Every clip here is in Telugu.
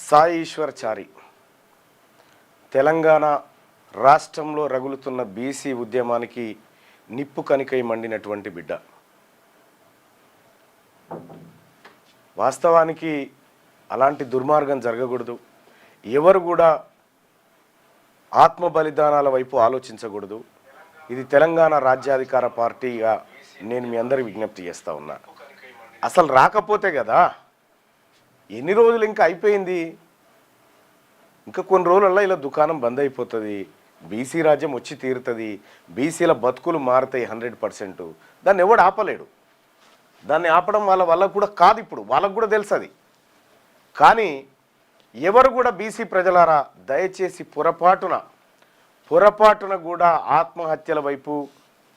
సాయి ఈశ్వర్చారి తెలంగాణ రాష్ట్రంలో రగులుతున్న బీసీ ఉద్యమానికి నిప్పు కనికై మండినటువంటి బిడ్డ. వాస్తవానికి అలాంటి దుర్మార్గం జరగకూడదు. ఎవరు కూడా ఆత్మ బలిదానాల వైపు ఆలోచించకూడదు. ఇది తెలంగాణ రాజ్యాధికార పార్టీగా నేను మీ అందరికి విజ్ఞప్తి చేస్తూ ఉన్నా. అసలు రాకపోతే కదా, ఎన్ని రోజులు ఇంకా అయిపోయింది, ఇంకా కొన్ని రోజులలో ఇలా దుకాణం బంద్ అయిపోతుంది, బీసీ రాజ్యం వచ్చి తీరుతుంది, బీసీల బతుకులు మారుతాయి 100%. దాన్ని ఎవడు ఆపలేడు. దాన్ని ఆపడం వాళ్ళ వల్ల కూడా కాదు, ఇప్పుడు వాళ్ళకు కూడా తెలుసు అది. కానీ ఎవరు కూడా బీసీ ప్రజలారా దయచేసి పొరపాటున కూడా ఆత్మహత్యల వైపు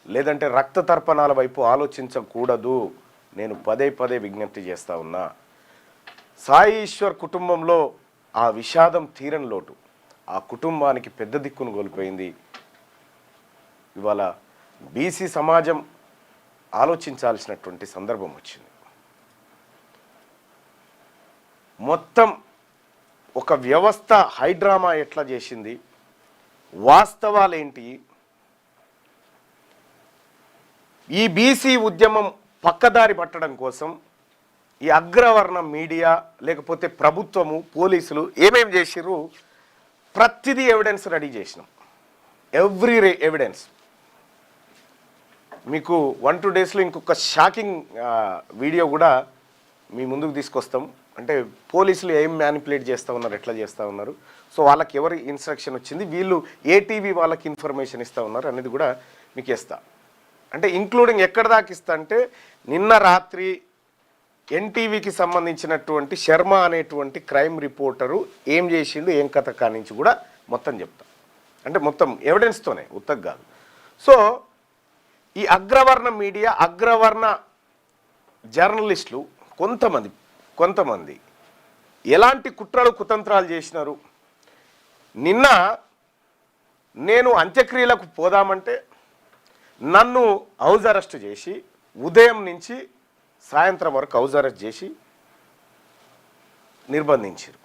లేదంటే రక్త తర్పణాల వైపు ఆలోచించకూడదు. నేను పదే విజ్ఞప్తి చేస్తూ ఉన్నా. సాయి ఈశ్వర్ కుటుంబంలో ఆ విషాదం తీరని లోటు ఆ కుటుంబానికి పెద్ద దిక్కును కోల్పోయింది. ఇవాళ బీసీ సమాజం ఆలోచించాల్సినటువంటి సందర్భం వచ్చింది. మొత్తం ఒక వ్యవస్థ హైడ్రామా ఎట్లా చేసింది, వాస్తవాలేంటి, ఈ బీసీ ఉద్యమం పక్కదారి పట్టడం కోసం ఈ అగ్రవర్ణ మీడియా లేకపోతే ప్రభుత్వము పోలీసులు ఏమేమి చేసిర్రు, ప్రతిదీ ఎవిడెన్స్ రెడీ చేసినాం. ఎవ్రీ ఎవిడెన్స్ మీకు 1-2 డేస్లో ఇంకొక షాకింగ్ వీడియో కూడా మీ ముందుకు తీసుకొస్తాం. అంటే పోలీసులు ఏం మ్యానిపులేట్ చేస్తూ ఉన్నారు, ఎట్లా చేస్తూ ఉన్నారు, సో వాళ్ళకి ఎవరి ఇన్స్ట్రక్షన్ వచ్చింది, వీళ్ళు ఏ టీవీ వాళ్ళకి ఇన్ఫర్మేషన్ ఇస్తూ ఉన్నారు అనేది కూడా మీకు ఇస్తా. అంటే ఇంక్లూడింగ్ ఎక్కడ దాకా ఇస్తా అంటే, నిన్న రాత్రి ఎన్టీవీకి సంబంధించినటువంటి శర్మ అనేటువంటి క్రైమ్ రిపోర్టరు ఏం చేసిండు, ఏం కథ కానించి కూడా మొత్తం చెప్తా. అంటే మొత్తం ఎవిడెన్స్తోనే, ఉత్తగ్ కాదు. సో ఈ అగ్రవర్ణ మీడియా, అగ్రవర్ణ జర్నలిస్టులు కొంతమంది ఎలాంటి కుట్రలు కుతంత్రాలు చేసినారు. నిన్న నేను అంత్యక్రియలకు పోదామంటే నన్ను హౌస్ అరెస్ట్ చేసి ఉదయం నుంచి సాయంత్రం వరకు హౌస్ అరెస్ట్ చేసి నిర్బంధించారు.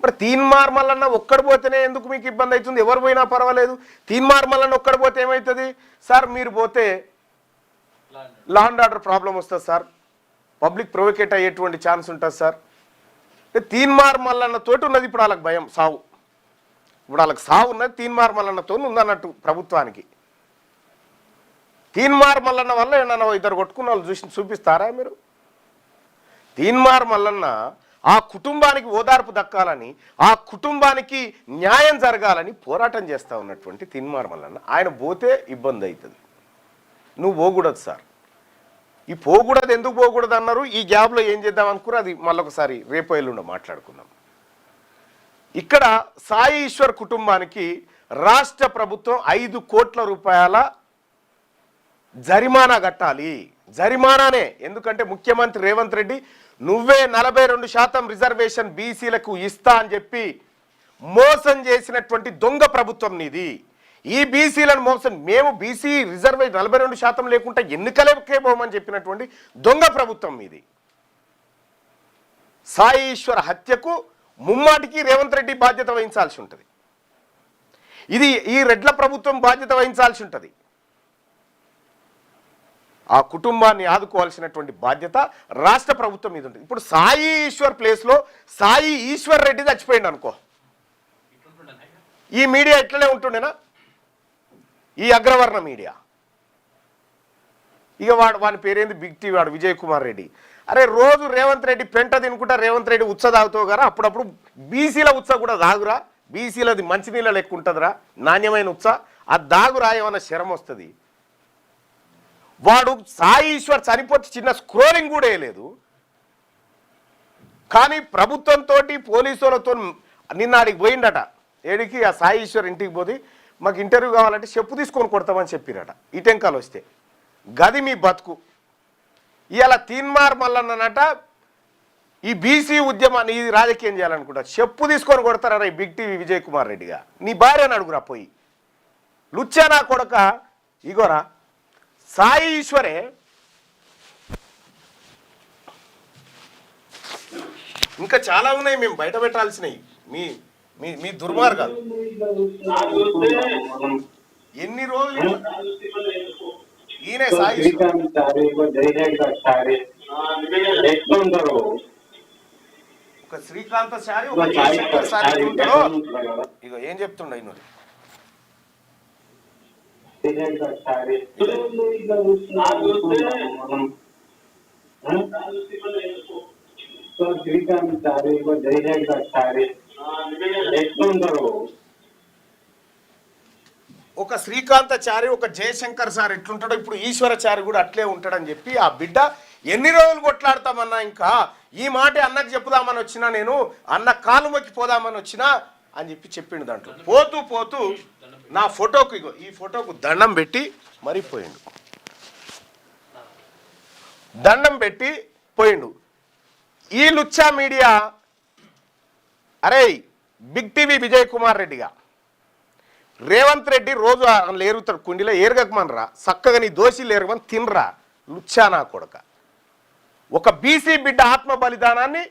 మరి తీన్మార్ మల్లన్న ఒక్కడు పోతేనే ఎందుకు మీకు ఇబ్బంది అవుతుంది, ఎవరు పోయినా పర్వాలేదు, తీన్మార్ మల్లన్న ఒక్కడు పోతే ఏమవుతుంది సార్, మీరు పోతే లా అండ్ ఆర్డర్ ప్రాబ్లం వస్తుంది సార్, పబ్లిక్ ప్రొవోకేట్ అయ్యేటువంటి ఛాన్స్ ఉంటుంది సార్. తీన్మార్ మల్లన్న తోటి ఉన్నది ఇప్పుడు వాళ్ళకి భయం, సావు. ఇప్పుడు వాళ్ళకి సావు ఉన్నది తీన్మార్ మల్లన్నతో ఉందన్నట్టు ప్రభుత్వానికి. తీన్మార్ మల్లన్న వల్ల ఏమన్నా ఇద్దరు కొట్టుకున్న వాళ్ళు చూపిస్తారా మీరు? తీన్మార్ మల్లన్న ఆ కుటుంబానికి ఓదార్పు దక్కాలని, ఆ కుటుంబానికి న్యాయం జరగాలని పోరాటం చేస్తూ ఉన్నటువంటి తీన్మార్ మల్లన్న, ఆయన పోతే ఇబ్బంది అవుతుంది. నువ్వు పోకూడదు సార్. ఈ పోకూడదు, ఎందుకు పోకూడదు అన్నారు, ఈ గ్యాప్లో ఏం చేద్దాం అనుకున్నారు, అది మళ్ళొకసారి రేపు ఎల్లుండో మాట్లాడుకుందాం. ఇక్కడ సాయి ఈశ్వర్ కుటుంబానికి రాష్ట్ర ప్రభుత్వం 5 కోట్ల రూపాయల జరిమానా కట్టాలి. జరిమానానే, ఎందుకంటే ముఖ్యమంత్రి రేవంత్ రెడ్డి నువ్వే 42% రిజర్వేషన్ బీసీలకు ఇస్తా అని చెప్పి మోసం చేసినటువంటి దొంగ ప్రభుత్వం నీది. ఈ బీసీలను మోసం, మేము బీసీ రిజర్వేషన్ 42% లేకుండా ఎన్నికలకే పోమని చెప్పినటువంటి దొంగ ప్రభుత్వం మీది. సాయి ఈశ్వర్ హత్యకు ముమ్మాటికి రేవంత్ రెడ్డి బాధ్యత వహించాల్సి ఉంటుంది. ఇది ఈ రెడ్ల ప్రభుత్వం బాధ్యత వహించాల్సి ఉంటుంది. ఆ కుటుంబాన్ని ఆదుకోవాల్సినటువంటి బాధ్యత రాష్ట్ర ప్రభుత్వం మీద ఉంటుంది. ఇప్పుడు సాయి ఈశ్వర్ ప్లేస్లో సాయి ఈశ్వర్ రెడ్డి చచ్చిపోయింది అనుకో, ఈ మీడియా ఇట్లనే ఉంటుండేనా, ఈ అగ్రవర్ణ మీడియా. ఇక వాని పేరేంది, బిగ్ టీవీ వాడు విజయ్ కుమార్ రెడ్డి. అరే రోజు రేవంత్ రెడ్డి పెంట తినుకుంటా రేవంత్ రెడ్డి ఉత్స తాగుతావు కదా, అప్పుడప్పుడు బీసీల ఉత్స కూడా దాగురా, బీసీలది మంచినీళ్ళ లెక్క ఉంటుందిరా, నాణ్యమైన ఉత్స, అది దాగురా, ఏమన్నా శరం వస్తుంది. వాడు సాయి ఈశ్వర్ చనిపోతే చిన్న స్క్రోలింగ్ కూడా వేయలేదు. కానీ ప్రభుత్వంతో పోలీసులతో నిన్న ఆడికి పోయిండట, ఏడికి ఆ సాయి ఈశ్వర్ ఇంటికి పోయి మాకు ఇంటర్వ్యూ కావాలంటే చెప్పు తీసుకొని కొడతామని చెప్పిరట. ఇటెంకాలు వస్తే గది మీ బతుకు. ఇవాళ తీన్మార్ మల్లన్ననట ఈ బీసీ ఉద్యమాన్ని ఇది రాజకీయం చేయాలనుకుంటా, చెప్పు తీసుకొని కొడతారా ఈ బిగ్ టీవీ విజయ్ కుమార్ రెడ్డిగా. నీ భార్యను అడుగురా పోయి, లుచ్చానా కొడక. ఇగోరా సాయి ఈశ్వరే ఇంకా చాలా ఉన్నాయి మేము బయట పెట్టాల్సినవి. మీ మీ మీ దుర్మార్గాలు ఎన్ని రోజులు ఈయన సాయి ఒక శ్రీకాంత సారి ఒక జయశంకర్ సారి ఉంటాడో ఇగో ఏం చెప్తుండ ఈయన శ్రీకాంత్ సారి జయశంకర్ సారి ఒక శ్రీకాంతాచారి ఒక జయశంకర్ సార్ ఎట్లుంటాడో ఇప్పుడు ఈశ్వరాచారి కూడా అట్లే ఉంటాడని చెప్పి ఆ బిడ్డ ఎన్ని రోజులు కొట్లాడతామన్నా ఇంకా ఈ మాట అన్నకు చెప్పుదామని వచ్చినా నేను అన్న కాలు మొక్కి పోదామని వచ్చినా అని చెప్పి చెప్పిండు. దాంట్లో పోతూ పోతూ నా ఫోటోకు ఇగో ఈ ఫోటోకు దండం పెట్టి మరిపోయిండు, దండం పెట్టి పోయిండు. ఈ లుచ్చా మీడియా అరే బిగ్ టీవీ విజయ్ కుమార్ రెడ్డిగా రేవంత్ రెడ్డి రోజు ఏరుగుతాడు కుండీలో ఏరగకమనరా చక్కగా నీ దోషులు ఏరగమని తినరా లుచ్చా నా కొడక. ఒక బీసీ బిడ్డ ఆత్మ బలిదానాన్ని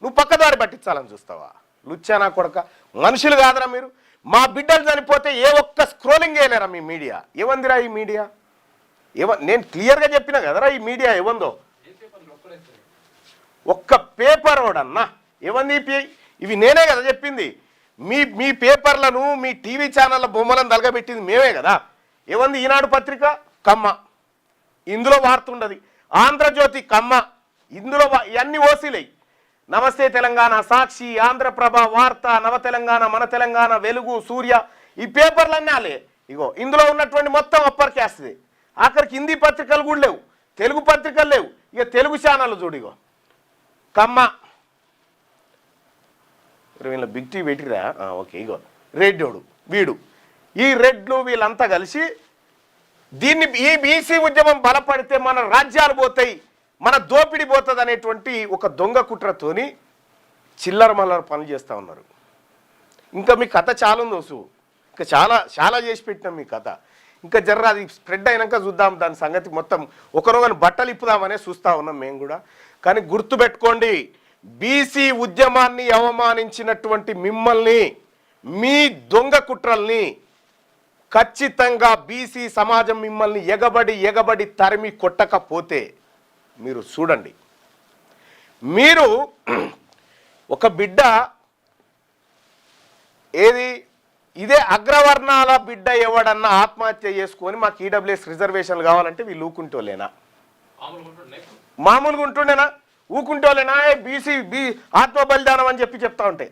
నువ్వు పక్కదారి పట్టించాలని చూస్తావా లుచ్చా నా కొడక? మనుషులు కాదరా మీరు? మా బిడ్డలు చనిపోతే ఏ ఒక్క స్క్రోలింగ్ చేయలేరా మీ మీడియా? ఏవందిరా ఈ మీడియా? నేను క్లియర్గా చెప్పినా కదరా ఈ మీడియా ఏవందో. ఒక్క పేపర్ ఓడన్నా ఏవంది? ఇవి నేనే కదా చెప్పింది. మీ పేపర్లను మీ టీవీ ఛానళ్ళ బొమ్మలను తలగబెట్టింది మేమే కదా. ఏమంది? ఈనాడు పత్రిక కమ్మ, ఇందులో వార్త ఉండదు. ఆంధ్రజ్యోతి కమ్మ, ఇందులో ఇవన్నీ ఓసీలై. నమస్తే తెలంగాణ, సాక్షి, ఆంధ్రప్రభ, వార్త, నవ తెలంగాణ, మన తెలంగాణ, వెలుగు, సూర్య, ఈ పేపర్లన్నీ అలే. ఇగో ఇందులో ఉన్నటువంటి మొత్తం అప్పర్ క్యాస్ట్ది. ఆఖరికి హిందీ పత్రికలు కూడా లేవు, తెలుగు పత్రికలు లేవు. ఇక తెలుగు ఛానళ్ళు చూడు ఇగో కమ్మ. వీళ్ళ బిగ్ టీ పెట్టిరా ఓకే. ఇగో రెడ్డోడు వీడు, ఈ రెడ్లు వీళ్ళంతా కలిసి దీన్ని ఈ బీసీ ఉద్యమం బలపడితే మన రాజ్యాలు పోతాయి, మన దోపిడీ పోతుంది అనేటువంటి ఒక దొంగ కుట్రతోని చిల్లర మల్లర పనులు చేస్తూ ఉన్నారు. ఇంకా మీ కథ చాలా ఉంది వసు, ఇంకా చాలా చాలా చేసి పెట్టినాం మీ కథ. ఇంకా జర్ర అది స్ప్రెడ్ అయినాక చూద్దాం దాని సంగతి. మొత్తం ఒకరోజు బట్టలు ఇప్పుదామనే చూస్తూ ఉన్నాం మేము కూడా. కానీ గుర్తుపెట్టుకోండి, బీసీ ఉద్యమాన్ని అవమానించినటువంటి మిమ్మల్ని, మీ దొంగ కుట్రల్ని ఖచ్చితంగా బీసీ సమాజం మిమ్మల్ని ఎగబడి తరిమి కొట్టకపోతే మీరు చూడండి. మీరు ఒక బిడ్డ ఏది ఇదే అగ్రవర్ణాల బిడ్డ ఎవడన్నా ఆత్మహత్య చేసుకొని మాకు ఈడబ్ల్యూఎస్ రిజర్వేషన్లు కావాలంటే వీళ్ళు ఊకుంటోలేనా? మామూలుగా ఉంటుండేనా? ఊకుంటోలేనా? బీసీ ఆత్మ బలిదానం అని చెప్పి చెప్తా ఉంటే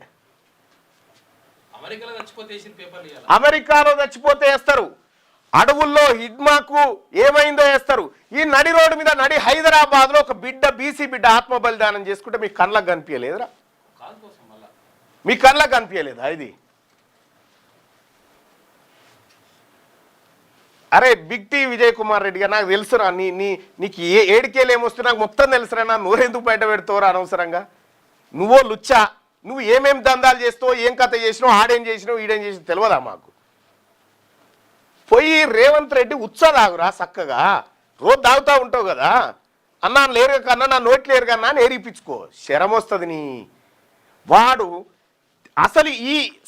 అమెరికాలో చచ్చిపోతే వేస్తారు, అడవుల్లో హిడ్మాకు ఏమైందో వేస్తారు. ఈ నడి రోడ్డు మీద నడి హైదరాబాద్లో ఒక బిడ్డ బీసీ బిడ్డ ఆత్మ బలిదానం చేసుకుంటే మీ కళ్ళకు కనిపించలేదురా? మీ కళ్ళకు కనిపించలేదా ఇది? అరే బిగ్ టీ విజయ్ కుమార్ రెడ్డిగా నాకు తెలుసురా, నీకు ఏడికేలు ఏమొస్తున్నా నాకు మొత్తం తెలుసురా. నా నోరెందుకు బయట పెడతావురా అనవసరంగా? నువ్వో లుచ్చా, నువ్వు ఏమేమి దందాలు చేస్తావు, ఏం కథ చేసినావు, ఆడేం చేసినావు, ఈడేం చేసినావు తెలియదా మాకు? పోయి రేవంత్ రెడ్డి ఉత్సాదాగురా చక్కగా, రోజు తాగుతూ ఉంటావు కదా. అన్నా లేరు కన్నా నా నోట్లు లేరు కన్నా నేరిపించుకో, శరం వస్తుంది నీ. వాడు అసలు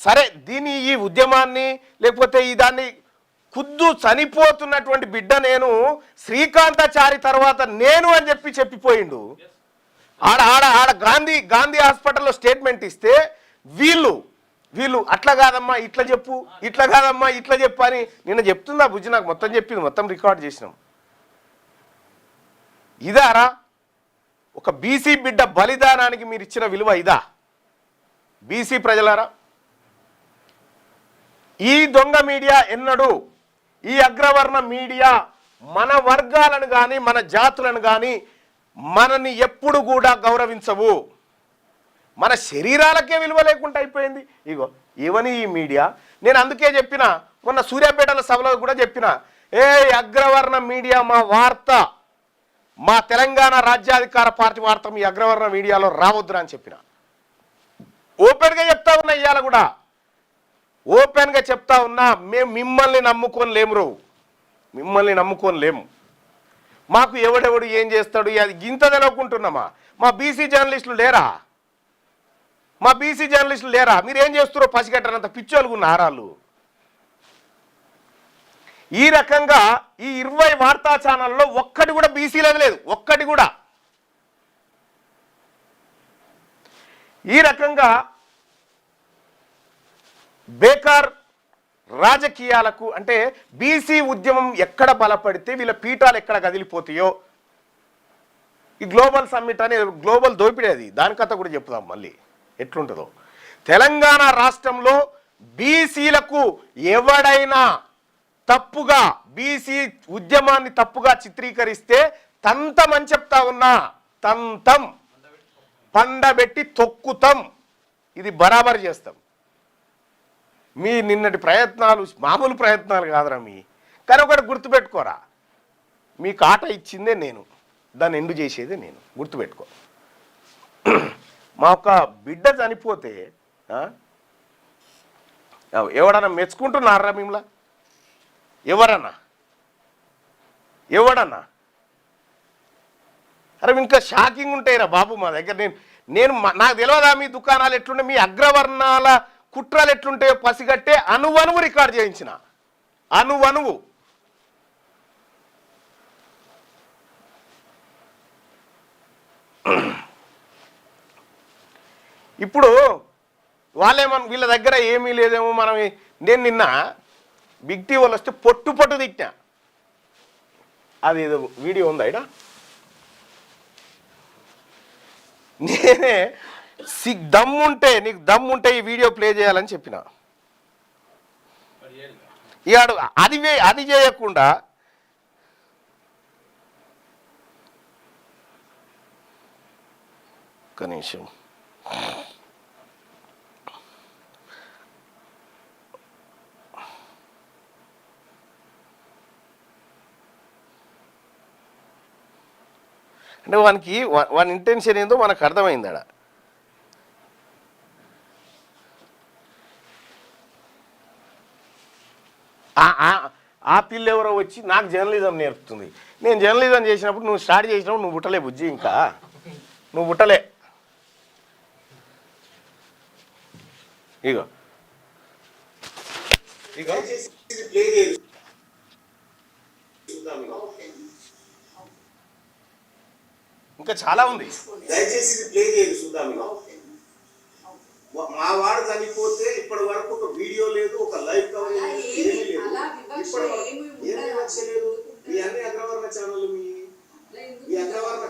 సరే దీన్ని ఈ ఉద్యమాన్ని లేకపోతే ఈ దాన్ని ఖుద్దు చనిపోతున్నటువంటి బిడ్డ నేను శ్రీకాంతాచారి తర్వాత నేను అని చెప్పిపోయిండు. ఆడ ఆడ ఆడ గాంధీ హాస్పిటల్లో స్టేట్మెంట్ ఇస్తే వీళ్ళు అట్లా కాదమ్మా ఇట్లా చెప్పు, ఇట్లా కాదమ్మా ఇట్లా చెప్పు అని నిన్న చెప్తుందా బుజ్జి? నాకు మొత్తం చెప్పింది, మొత్తం రికార్డ్ చేసినాం. ఇదారా ఒక బీసీ బిడ్డ బలిదానానికి మీరు ఇచ్చిన విలువ ఇదా? బీసీ ప్రజలారా, ఈ దొంగ మీడియా ఎన్నడూ, ఈ అగ్రవర్ణ మీడియా మన వర్గాలను కానీ మన జాతులను కానీ మనని ఎప్పుడు కూడా గౌరవించవు. మన శరీరాలకే విలువ లేకుండా అయిపోయింది. ఇగో ఇవని ఈ మీడియా. నేను అందుకే చెప్పిన, మొన్న సూర్యాపేటల సభలో కూడా చెప్పిన, అగ్రవర్ణ మీడియా మా వార్త, మా తెలంగాణ రాజ్యాధికార పార్టీ వార్త మీ అగ్రవర్ణ మీడియాలో రావద్దురా అని చెప్పిన. ఓపెన్గా చెప్తా ఉన్నా, ఇవాళ కూడా ఓపెన్గా చెప్తా ఉన్నా, మేము మిమ్మల్ని నమ్ముకొని లేము, మిమ్మల్ని నమ్ముకొని లేము. మాకు ఎవడెవడు ఏం చేస్తాడు అది గింత తెలవకుంటున్నామా? మా బీసీ జర్నలిస్టులు లేరా? మా బీసీ జర్నలిస్టులు లేరా? మీరు ఏం చేస్తారో పసిగట్టనంత పిచ్చోలుగున్న ఆరాళ్ళు. ఈ రకంగా ఈ 20 వార్తా ఛానల్లో ఒక్కటి కూడా బీసీలేదు లేదు, ఒక్కటి కూడా. ఈ రకంగా బేకార్ రాజకీయాలకు అంటే బీసీ ఉద్యమం ఎక్కడ బలపడితే వీళ్ళ పీఠాలు ఎక్కడ కదిలిపోతాయో, ఈ గ్లోబల్ సమ్మిట్ అనే గ్లోబల్ దోపిడీ అది, దాని కథ కూడా చెప్తాం మళ్ళీ ఎట్లుంటుందో. తెలంగాణ రాష్ట్రంలో బీసీలకు ఎవడైనా తప్పుగా బీసీ ఉద్యమాన్ని తప్పుగా చిత్రీకరిస్తే తంతమని చెప్తా ఉన్నా, తంతం పండబెట్టి తొక్కుతాం, ఇది బరాబర్ చేస్తాం. మీ నిన్నటి ప్రయత్నాలు మామూలు ప్రయత్నాలు కాదురా మీ. కానీ ఒకటి గుర్తుపెట్టుకోరా, మీకు ఆట ఇచ్చిందే నేను, దాన్ని ఎండు చేసేదే నేను, గుర్తుపెట్టుకో. మా ఒక బిడ్డ చనిపోతే ఎవడన్నా మెచ్చుకుంటున్నారా మిమ్మల్ని? ఎవడన్నా అరే ఇంకా షాకింగ్ ఉంటాయిరా బాబు మా దగ్గర. నేను నాకు తెలియదా మీ దుకాణాలు ఎట్లుంటే, మీ అగ్రవర్ణాల కుట్రలు ఎట్లుంటాయో పసిగట్టే అణువణువు రికార్డు చేయించిన, అణువణువు. ఇప్పుడు వాళ్ళేమన్నా వీళ్ళ దగ్గర ఏమీ లేదేమో మనం. నేను నిన్న బిగ్ టీ వాళ్ళు వస్తే పొట్టు తిట్టా, అది ఏదో వీడియో ఉందా ఇడ, నేనే నీకు దమ్ముంటే ఈ వీడియో ప్లే చేయాలని చెప్పిన. ఇవాడు అది చేయకుండా కనీసం అంటే వాని ఇంటెన్షన్ ఏందో మనకు అర్థమైంది ఆడ. ఆ పిల్ల ఎవరో వచ్చి నాకు జర్నలిజం నేర్పుతుంది. నేను జర్నలిజం చేసినప్పుడు నువ్వు స్టార్ట్ చేసినప్పుడు నువ్వు పుట్టలే బుజ్జి, ఇంకా నువ్వు పుట్టలే. ఇగో ఇంకా చాలా ఉంది, దయచేసి ఇది ప్లే చేయదు చూద్దాం. మా వాడు చనిపోతే ఇప్పటి వరకు ఒక వీడియో లేదు, ఒక లైవ్ కవర్ లేదు, ఏమీ లేదు. ఇప్పటి వరకు ఏమీ వచ్చలేదు. మీ అన్ని అగ్రవర్ణ ఛానల్, మీ అగ్రవర్ణ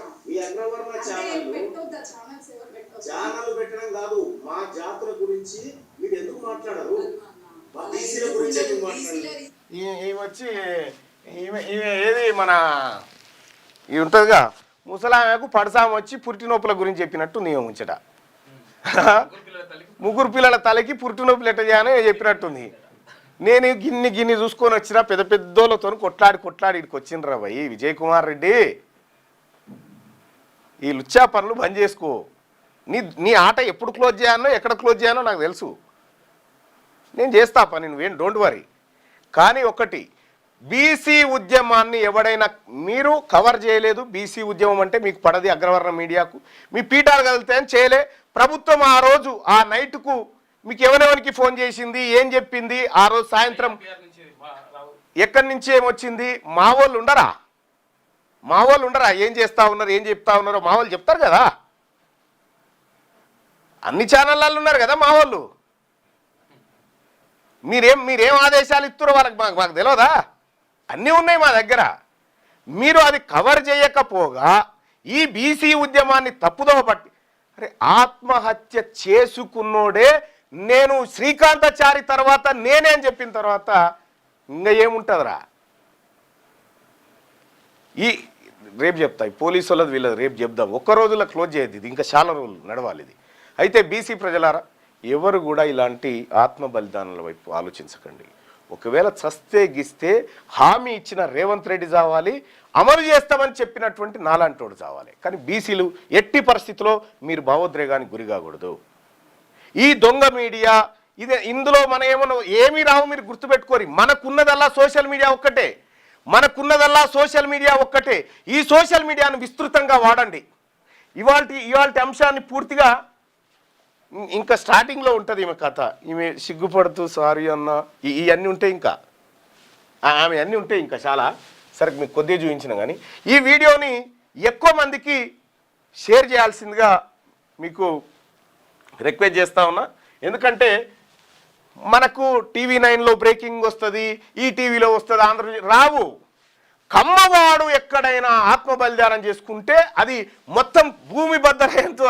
ఛానల్ పెట్టడం కాదు, మా జాతుల గురించి మీరు ఎందుకు మాట్లాడరు? మా బీసీల గురించి ఎందుకు మాట్లాడరు? వచ్చి ఏది మన ఇది ఉంటుందిగా, ముసలామెకు పడసామ వచ్చి పురిటి నొప్పుల గురించి చెప్పినట్టు నీవు ఉంచట. ముగ్గురు పిల్లల తలకి పురిటి నొప్పులు ఎట్ట చేయని చెప్పినట్టుంది. నేను గిన్ని చూసుకొని వచ్చిన పెద్ద పెద్దోళ్ళతో కొట్లాడి ఇక్కడికి వచ్చిండ్రా భయ్ విజయ్ కుమార్ రెడ్డి. ఈ లుచ్చా పనులు బంద్ చేసుకో. నీ ఆట ఎప్పుడు క్లోజ్ చేయాలో ఎక్కడ క్లోజ్ చేయాలో నాకు తెలుసు, నేను చేస్తా పని, నువ్వేం డోంట్ వరీ. కానీ ఒకటి, బీసీ ఉద్యమాన్ని ఎవడైనా మీరు కవర్ చేయలేదు. బీసీ ఉద్యమం అంటే మీకు పడది, అగ్రవర్ణ మీడియాకు మీ పీఠాలు కలుగుతాయని చేయలే. ప్రభుత్వం ఆ రోజు ఆ నైట్కు మీకు ఎవరెవరికి ఫోన్ చేసింది, ఏం చెప్పింది, ఆ రోజు సాయంత్రం ఎక్కడి నుంచి ఏమొచ్చింది? మా వాళ్ళు ఉండరా? ఏం చేస్తా ఉన్నారు, ఏం చెప్తా ఉన్నారో మా వాళ్ళు చెప్తారు కదా. అన్ని ఛానళ్ళల్లో ఉన్నారు కదా మా వాళ్ళు. మీరేం ఆదేశాలు ఇస్తారో వాళ్ళకి మాకు తెలియదా? అన్నీ ఉన్నాయి మా దగ్గర. మీరు అది కవర్ చేయకపోగా ఈ బీసీ ఉద్యమాన్ని తప్పుదోవ పట్టి, అరే ఆత్మహత్య చేసుకున్నోడే నేను శ్రీకాంతాచారి తర్వాత నేనేం చెప్పిన తర్వాత ఇంకా ఏముంటుందిరా? రేపు చెప్తాయి పోలీసు వాళ్ళది వీళ్ళది, రేపు చెప్దాం. ఒక్క రోజులో క్లోజ్ చేయద్దు, ఇది ఇంకా చాలా రోజులు నడవాలి ఇది. అయితే బీసీ ప్రజలారా, ఎవరు కూడా ఇలాంటి ఆత్మ బలిదానాల వైపు ఆలోచించకండి. ఒకవేళ చస్తే గిస్తే హామీ ఇచ్చిన రేవంత్ రెడ్డి చావాలి, అమలు చేస్తామని చెప్పినటువంటి నాలాంటోడు చావాలి. కానీ బీసీలు ఎట్టి పరిస్థితిలో మీరు భావోద్రేగానికి గురి కాకూడదు. ఈ దొంగ మీడియా ఇందులో మన ఏమీ రావు, మీరు గుర్తుపెట్టుకోరి. మనకున్నదల్లా సోషల్ మీడియా ఒక్కటే. ఈ సోషల్ మీడియాను విస్తృతంగా వాడండి. ఇవాల్టి అంశాన్ని పూర్తిగా ఇంకా స్టార్టింగ్లో ఉంటుంది ఈమె కథ. ఈమె సిగ్గుపడుతూ సారీ అన్న ఇవన్నీ ఉంటాయి, ఇంకా ఆమె అన్నీ ఉంటాయి ఇంకా చాలా. సరే మీకు కొద్దిగా చూపించిన కానీ ఈ వీడియోని ఎక్కువ మందికి షేర్ చేయాల్సిందిగా మీకు రిక్వెస్ట్ చేస్తా ఉన్నా. ఎందుకంటే మనకు టీవీ9లో బ్రేకింగ్ వస్తుంది, ఈ టీవీలో వస్తుంది, ఆంధ్రప్రదేశ్ రావు. కమ్మవాడు ఎక్కడైనా ఆత్మ బలిదానం చేసుకుంటే అది మొత్తం భూమి బద్దలైనంత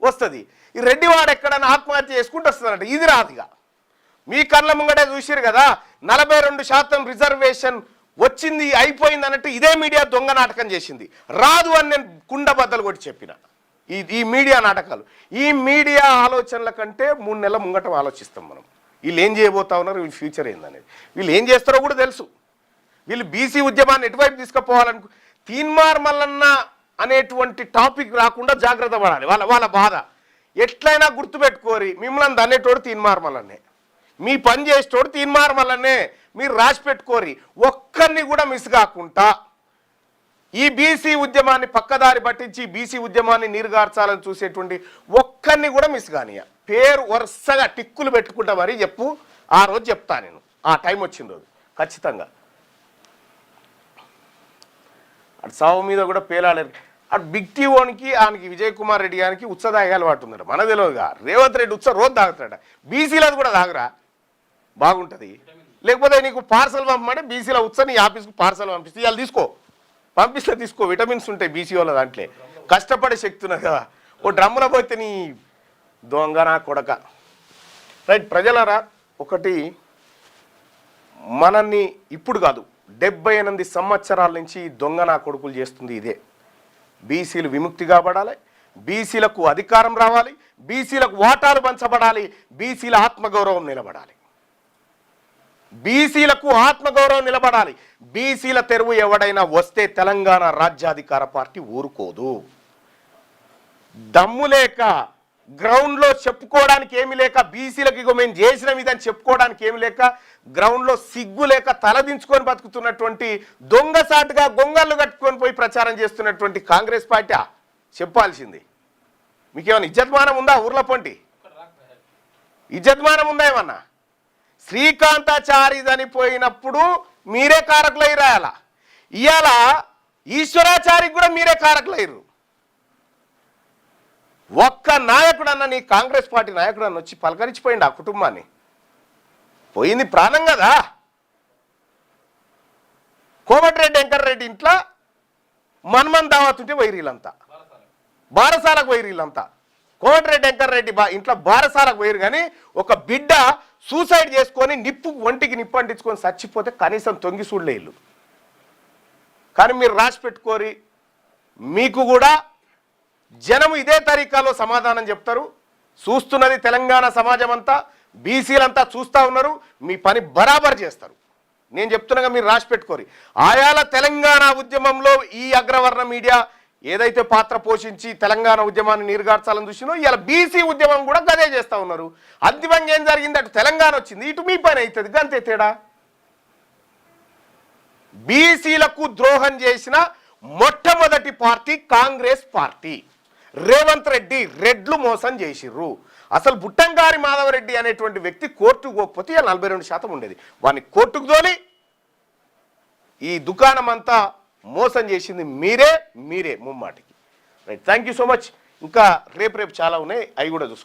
వస్తుంది. ఈ రెడ్డివాడు ఎక్కడైనా ఆత్మహత్య చేసుకుంటూ వస్తుందంట, ఇది రాదుగా. మీ కళ్ళ ముంగటే చూసిరు కదా 42% రిజర్వేషన్ వచ్చింది అయిపోయింది అన్నట్టు ఇదే మీడియా దొంగ నాటకం చేసింది. రాదు అని నేను కుండ బద్దలు కొట్టి చెప్పిన. ఈ మీడియా నాటకాలు, ఈ మీడియా ఆలోచనల కంటే 3 నెలల ముంగట ఆలోచిస్తాం మనం. వీళ్ళు ఏం చేయబోతా ఉన్నారు, వీళ్ళ ఫ్యూచర్ ఏందనేది, వీళ్ళు ఏం చేస్తారో కూడా తెలుసు. వీళ్ళు బీసీ ఉద్యమాన్ని ఎటువైపు తీసుకుపోవాలనుకు తీన్మార్ మల్లన్న అనేటువంటి టాపిక్ రాకుండా జాగ్రత్త పడాలి. వాళ్ళ బాధ ఎట్లయినా గుర్తుపెట్టుకోరి, మిమ్మల్ని దన్నేటోడు తీన్మార్ మల్లన్నే, మీ పని చేసేటోడు తీన్మార్ మల్లన్నే. మీరు రాసి పెట్టుకోరి, ఒక్కరిని కూడా మిస్ కాకుండా ఈ బీసీ ఉద్యమాన్ని పక్కదారి పట్టించి బీసీ ఉద్యమాన్ని నీరుగార్చాలని చూసేటువంటి ఒక్కరిని కూడా మిస్ కానియ. పేరు వరుసగా టిక్కులు పెట్టుకుంటా మరీ చెప్పు. ఆ రోజు చెప్తా నేను, ఆ టైం వచ్చిన రోజు ఖచ్చితంగా. అటు సావు మీద కూడా పేలాడారు. అటు బిగ్ టీవోనికి ఆయనకి విజయ్ కుమార్ రెడ్డి గారికి ఉత్స తాగే అలవాటు ఉందట, మన తెలియదుగా. రేవంత్ రెడ్డి ఉత్స రోజు తాగుతాడట. బీసీలది కూడా తాగురా, బాగుంటుంది. లేకపోతే నీకు పార్సల్ పంపమంటే బీసీల ఉత్స నీ ఆఫీస్కి పార్సల్ పంపిస్తే ఇవాళ పంపిస్తే తీసుకో, విటమిన్స్ ఉంటాయి బీసీ వాళ్ళ దాంట్లో, కష్టపడే శక్తి ఉన్నది కదా. ఓ డ్రమ్ములో పోతే నీ దొంగ నా కొడక. రైట్ ప్రజలరా, ఒకటి మనల్ని ఇప్పుడు కాదు 78 సంవత్సరాల నుంచి దొంగ నా కొడుకులు చేస్తుంది ఇదే. బీసీలు విముక్తి కాబడాలి, బీసీలకు అధికారం రావాలి, బీసీలకు వాటాలు పంచబడాలి, బీసీల ఆత్మగౌరవం నిలబడాలి, బీసీలకు ఆత్మగౌరవం నిలబడాలి. బీసీల తెరువు ఎవడైనా వస్తే తెలంగాణ రాజ్యాధికార పార్టీ ఊరుకోదు. దమ్ము లేక, గ్రౌండ్లో చెప్పుకోవడానికి ఏమి లేక, బీసీలకు ఇగో మేము చేసిన ఇదని చెప్పుకోవడానికి ఏమి లేక, గ్రౌండ్లో సిగ్గు లేక తలదించుకొని బతుకుతున్నటువంటి దొంగసాటుగా గొంగళ్ళు కట్టుకొని పోయి ప్రచారం చేస్తున్నటువంటి కాంగ్రెస్ పార్టీ చెప్పాల్సింది. మీకేమైనా ఇజ్జత్మానం ఉందా? ఊర్ల పొంటి ఇజ్జత్మానం ఉందా ఏమన్నా? శ్రీకాంతాచారి చనిపోయినప్పుడు మీరే కారకులయ్యి రాయాల, ఇవాళ ఈశ్వరాచారికి కూడా మీరే కారకులయ్యారు. ఒక్క నాయకుడు అన్న, నీ కాంగ్రెస్ పార్టీ నాయకుడు అన్న వచ్చి పలకరించిపోయింది ఆ కుటుంబాన్ని. పోయింది ప్రాణం కదా. కోమటిరెడ్డి వెంకటరెడ్డి ఇంట్లో మన్మన్ దావతుంటే వైరీలంతా, బారసాలకు వైరీలంతా. కోమటిరెడ్డి వెంకటరెడ్డి ఇంట్లో బారసాలకు వైరు. కానీ ఒక బిడ్డ సూసైడ్ చేసుకొని ఒంటికి నిప్పు అంటించుకొని చచ్చిపోతే కనీసం తొంగి చూడలేళ్ళు. కానీ మీరు రాసి పెట్టుకోరి, మీకు కూడా జనము ఇదే తరీకాలో సమాధానం చెప్తారు. చూస్తున్నది తెలంగాణ సమాజం అంతా, బీసీలంతా చూస్తూ ఉన్నారు. మీ పని బరాబర్ చేస్తారు. నేను చెప్తున్నాగా, మీరు రాసి పెట్టుకోరి. ఆయాల తెలంగాణ ఉద్యమంలో ఈ అగ్రవర్ణ మీడియా ఏదైతే పాత్ర పోషించి తెలంగాణ ఉద్యమాన్ని నీరుగార్చాలని చూసినో, ఇలా బీసీ ఉద్యమం కూడా గదే చేస్తూ ఉన్నారు. అంతిమంగా ఏం జరిగింది, అటు తెలంగాణ వచ్చింది, ఇటు మీ పని అవుతుంది. గంతే తేడా. బీసీలకు ద్రోహం చేసిన మొట్టమొదటి పార్టీ కాంగ్రెస్ పార్టీ. రేవంత్ రెడ్డి రెడ్లు మోసం చేసిర్రు. అసలు బుట్టంగారి మాధవరెడ్డి అనేటువంటి వ్యక్తి కోర్టుకు పోకపోతే 42% ఉండేది. వాడిని కోర్టుకు తోలి ఈ దుకాణం అంతా మోసం చేసింది మీరే ముమ్మాటికి. Right, thank you so much. ఇంకా రేపు చాలా ఉన్నాయి, అవి కూడా చూసుకుంటాం.